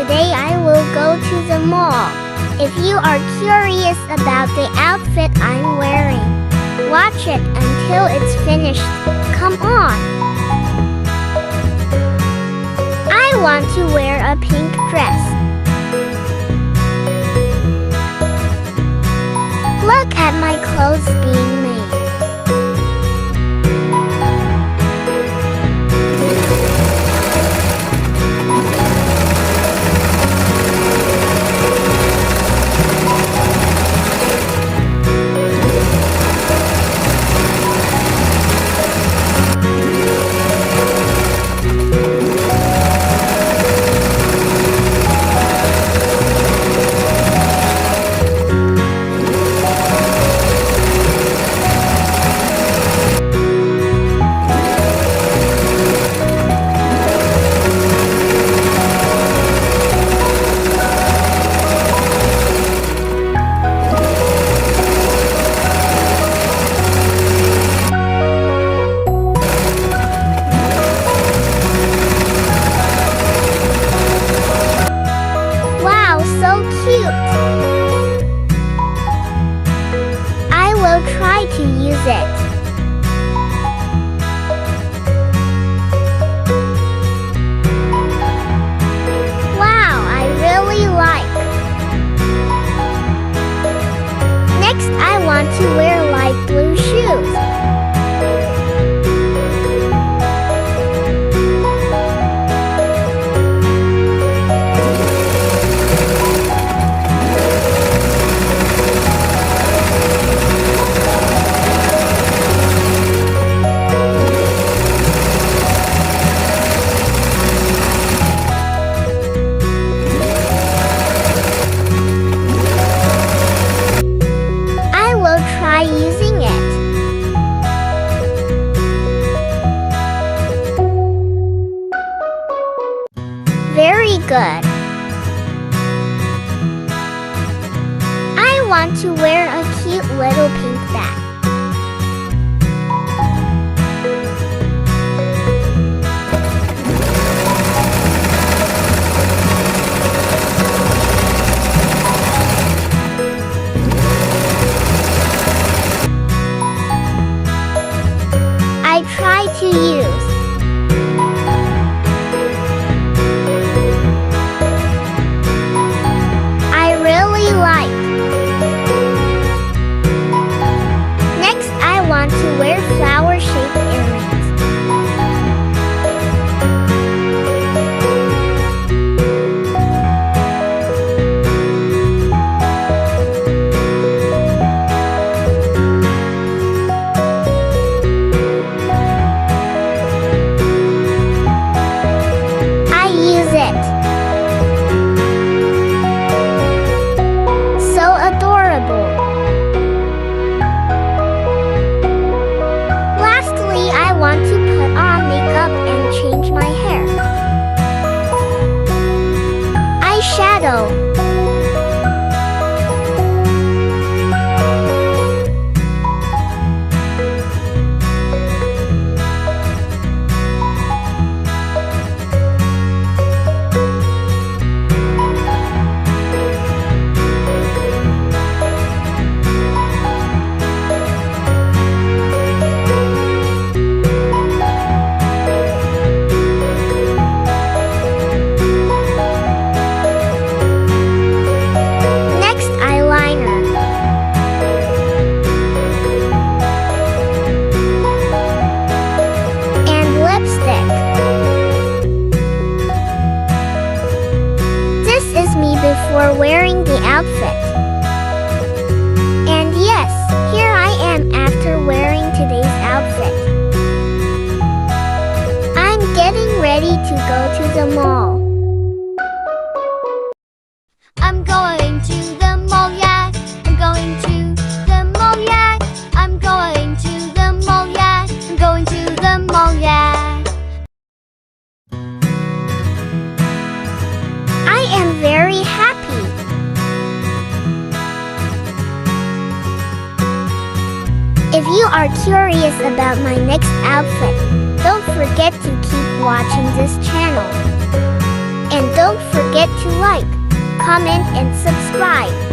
Today I will go to the mall. If you are curious about the outfit I'm wearing, watch it until it's finished. Come on! I want to wear a pink dress. Look at my clothes being made. Try to use it. Wow, I really like. Next, I want to wear light blue shoes. Using it. Very good. I want to wear a cute little pink bag. I try to use. I really like. Next, I want to wear flower-shaped earrings. Eyeshadow. Before wearing the outfit. And yes, here I am after wearing today's outfit. I'm getting ready to go to the mall. I'm going to the mall, yeah. I'm going to the mall, yeah. I'm going to the mall, yeah. I'm going to the mall, yeah. I am very happy. If you are curious about my next outfit, don't forget to keep watching this channel. And don't forget to to like, comment, and subscribe.